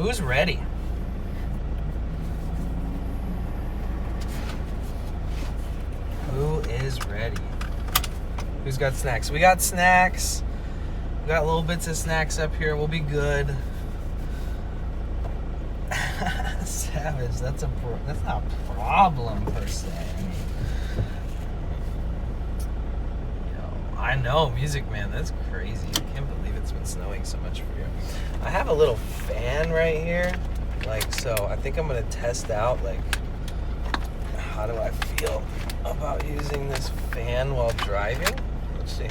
Who's ready? Who is ready? Who's got snacks? We got snacks. We got little bits of snacks up here. We'll be good. Savage. That's not a problem per se. I know, Music Man. That's crazy. I can't believe it's been snowing so much for you. I have a little fan right here, so I think I'm gonna test out how do I feel about using this fan while driving. Let's see.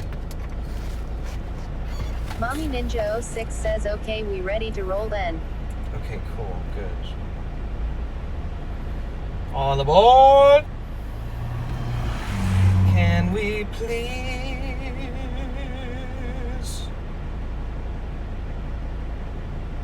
Mommy Ninja 06 says, okay, we ready to roll then. Okay, cool, good. On the board. Can we please?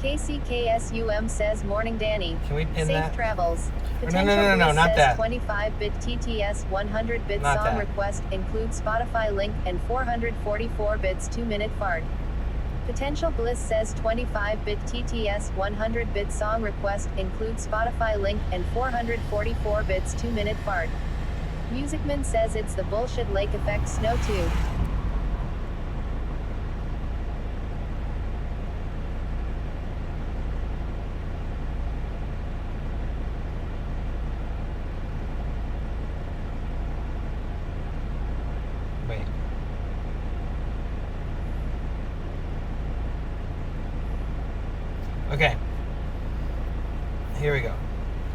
KCKSUM says, morning Danny. Can we pin Safe that? Travels. No, not that. 25-bit TTS 100-bit Not song that. request includes Spotify link and 444 bits 2-minute fart. Potential Bliss says 25-bit TTS 100-bit song request includes Spotify link and 444 bits 2-minute fart. Musicman says it's the bullshit lake effect snow too. Wait. Okay. Here we go.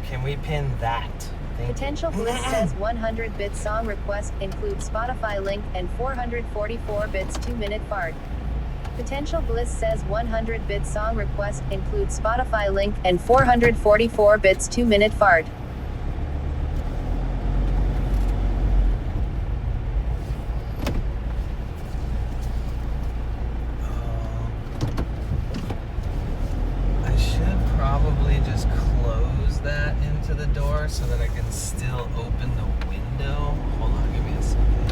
Can we pin that? Thank Potential Bliss says 100-bit song request includes Spotify link and 444 bits 2-minute fart. Potential Bliss says 100-bit song request includes Spotify link and 444 bits 2-minute fart. I should probably just close that into the door so that I can still open the window. Hold on, give me a second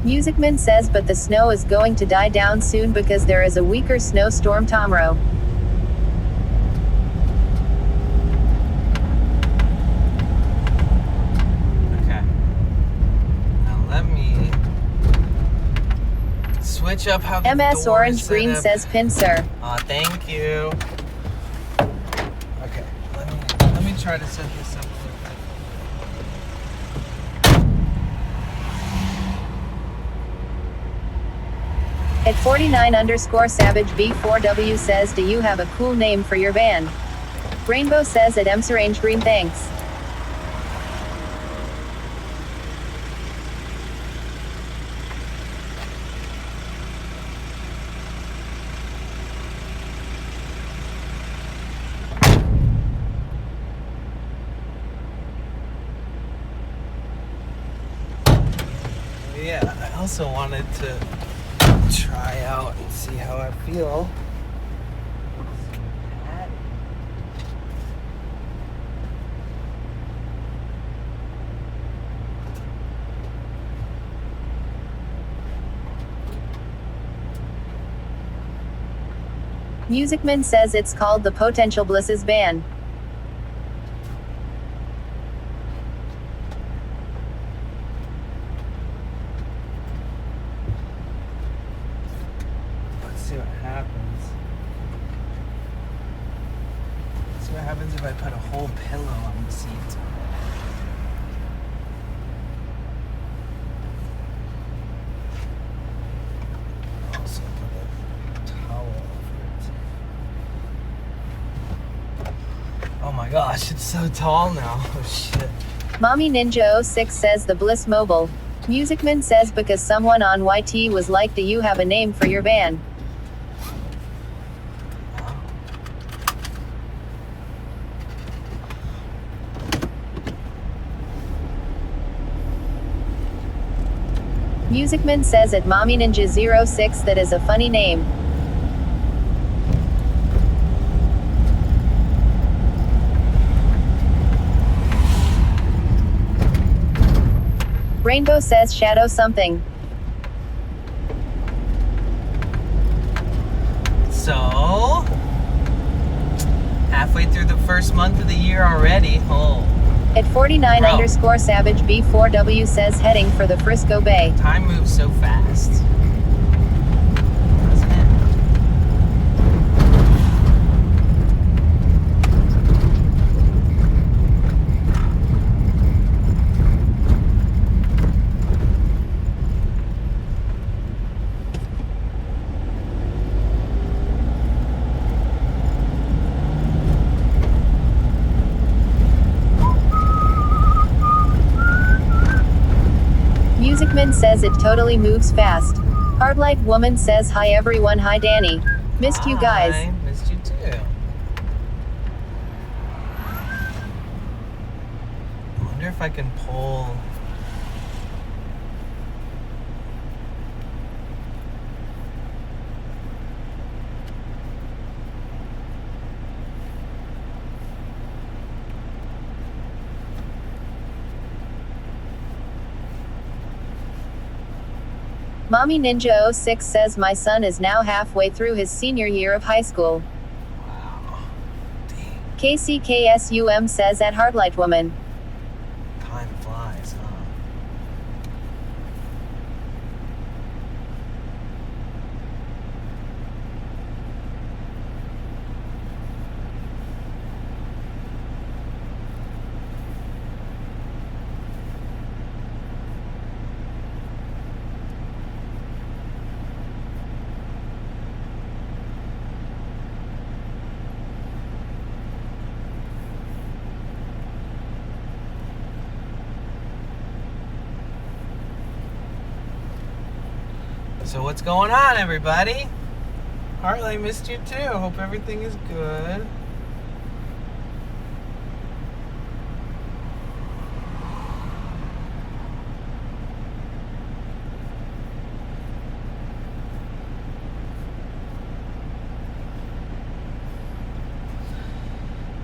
here. Musicman says, but the snow is going to die down soon because there is a weaker snowstorm tomorrow. Okay. Now let me switch up how the MS door Orange is Green set up. says pin sir. Thank you. Okay, let me try to set this up a little bit. At 49_Savage B4W says, do you have a cool name for your band? Rainbow says at MS Orange Green thanks. Yeah, I also wanted to try out and see how I feel. Musicman says it's called the Potential Blisses Band. Let's see what happens. Let's see what happens if I put a whole pillow on the seat. Also put a towel over it. Oh my gosh, it's so tall now. Oh shit. Mommy Ninja 06 says the Bliss Mobile. Musicman says because someone on YT was like, do you have a name for your band? Musicman says at Mommy Ninja 06 that is a funny name. Rainbow says shadow something. So, halfway through the first month of the year already. Oh, At 49 Bro. underscore Savage B4W says heading for the Frisco Bay. time moves so fast. Doesn't it? Musicman says it totally moves fast. Hardlight Woman says hi everyone. Hi Danny. Missed you guys. I missed you too. I wonder if I can pull. Mommy Ninja 06 says my son is now halfway through his senior year of high school. Wow. Dang. KCKSUM says at Hardlight Woman. Time flies, huh? So what's going on, everybody? Hartley, missed you too. Hope everything is good.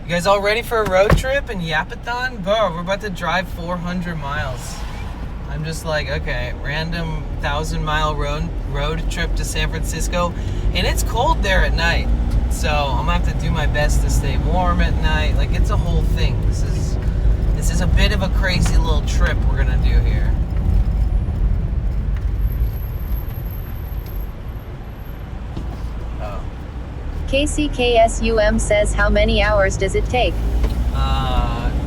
You guys all ready for a road trip in Yapathon? Bro, we're about to drive 400 miles. I'm just like, okay, random 1,000-mile road trip to San Francisco, and it's cold there at night. So I'm gonna have to do my best to stay warm at night. Like, it's a whole thing. This is a bit of a crazy little trip we're gonna do here. Oh. KCKSUM says how many hours does it take?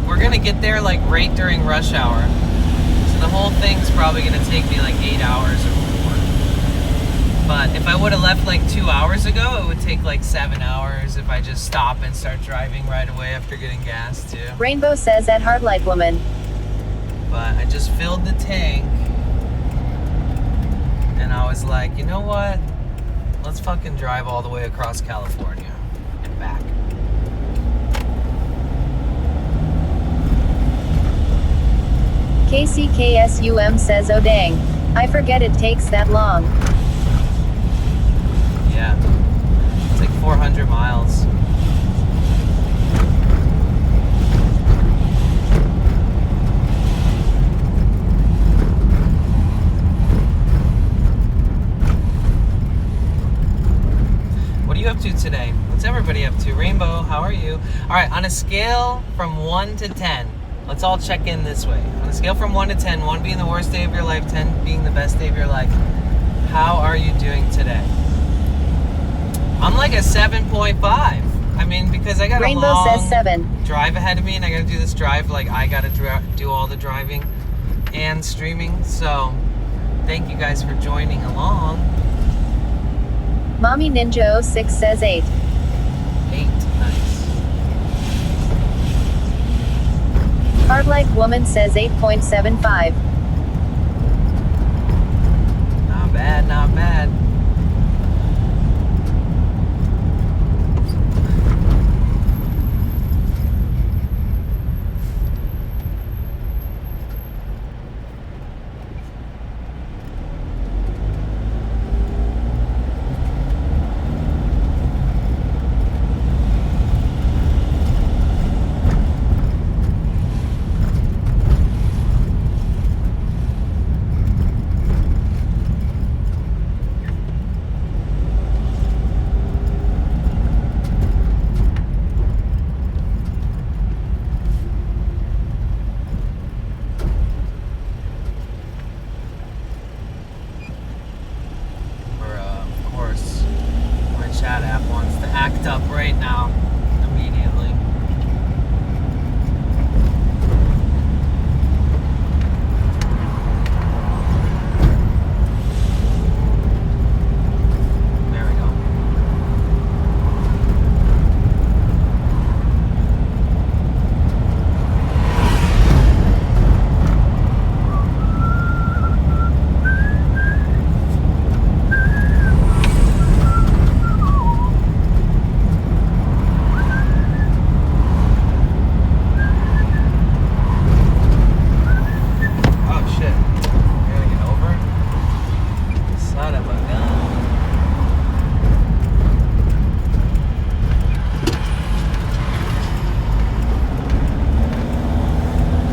We're gonna get there like right during rush hour. The whole thing's probably going to take me like 8 hours or more. But if I would have left like 2 hours ago, it would take like 7 hours if I just stop and start driving right away after getting gas too. Rainbow says at Hardlight Woman. But I just filled the tank and I was like, you know what? Let's fucking drive all the way across California and back. KCKSUM says oh dang. I forget it takes that long. Yeah. It's like 400 miles. What are you up to today? What's everybody up to? Rainbow, how are you? All right, on a scale from 1 to 10, let's all check in this way. On a scale from 1 to 10, 1 being the worst day of your life, 10 being the best day of your life, how are you doing today? I'm like a 7.5. I mean, because I got Rainbow a long says 7. drive ahead of me, and I got to do this drive. Like, I got to do all the driving and streaming. So, thank you guys for joining along. Mommy Ninja 06 says 8. 8, nice. Hardlight Woman says 8.75. Not bad, not bad.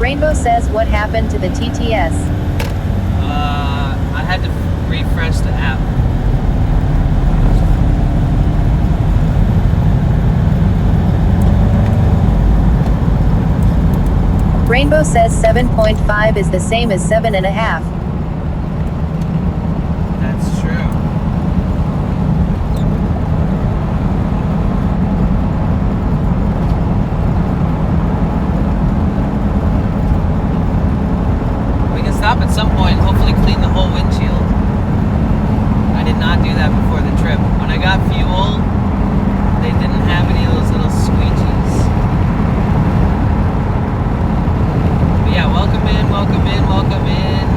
Rainbow says, what happened to the TTS? I had to refresh the app. Rainbow says 7.5 is the same as 7.5. That's true. We can stop at some point and hopefully clean the whole windshield. I did not do that before the trip. When I got fuel, they didn't have any of those little squeegees. But yeah, welcome in, welcome in, welcome in.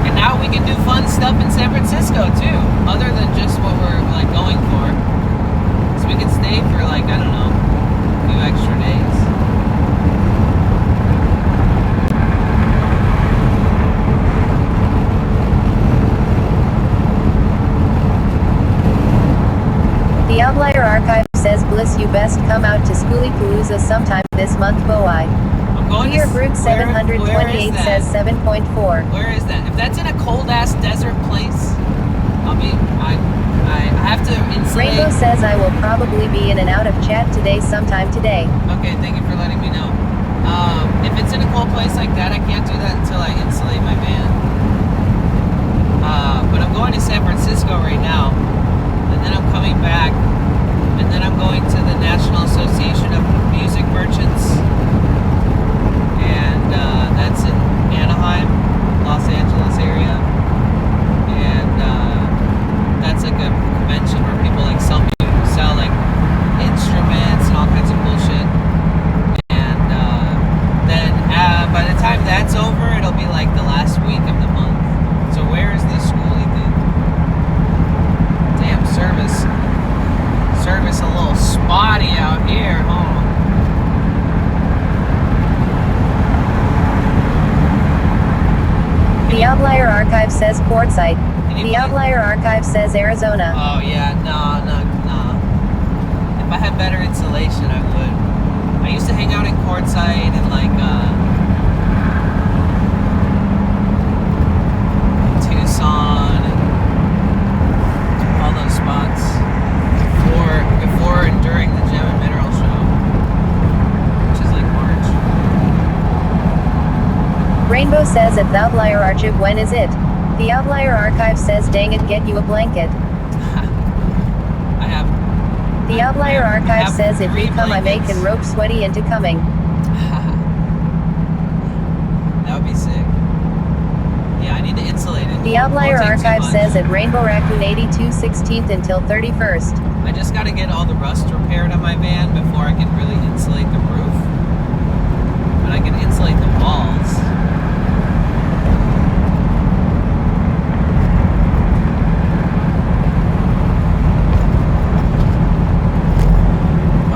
And now we can do fun stuff in San Francisco too, other than just what we're like going for. So we can stay for like, I don't know, a few extra days. The Outlier Archive says, Bliss, you best come out to Schoolie Palooza sometime this month, Boy. I'm going Beer to Brute where 728 is that? says 7.4. Where is that? If that's in a cold ass desert place, I have to insulate. Rainbow says, I will probably be in and out of chat today sometime today. Okay, thank you for letting me know. If it's in a cold place like that, I can't do that until I insulate my van. But I'm going to San Francisco right now, and then I'm coming back, and then I'm going to the National Association of Music Merchants, and that's in Anaheim, Los Angeles area, and that's like a convention where people like sell like instruments and all kinds of bullshit. And then by the time that's over, it'll be like the last week of the month. So where is this schoolie thing? Damn, service a little spotty out here, huh? The Outlier Archive says Quartzsite. The Outlier Archive says Arizona. Oh yeah, no. If I had better insulation, I would. I used to hang out in Quartzsite and like Tucson and all those spots before and during the Gem and Mineral Show, which is like March. Rainbow says at the Outlier Archive, when is it? The Outlier Archive says, dang it, get you a blanket. I have. The Outlier Archive says, if you come, I make and rope sweaty into coming. That would be sick. Yeah, I need to insulate it. The Outlier Won't take too Archive much. says at Rainbow Raccoon 82 16th until 31st. I just got to get all the rust repaired on my van before I can really insulate the roof. But I can insulate the walls.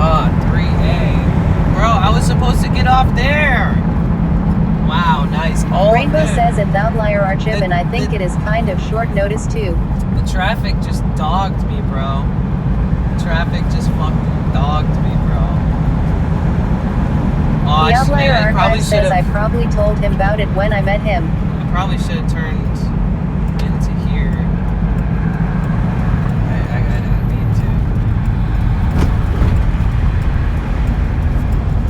Oh, 3A. Bro, I was supposed to get off there. Wow, nice. Oh, Rainbow dude. says at the Outlier Archive, and I think it is kind of short notice too. The traffic just dogged me, bro. The traffic just fucking dogged me, bro. Oh, The Outlier I probably Archive says, I should have. probably told him about it when I met him. I probably should have turned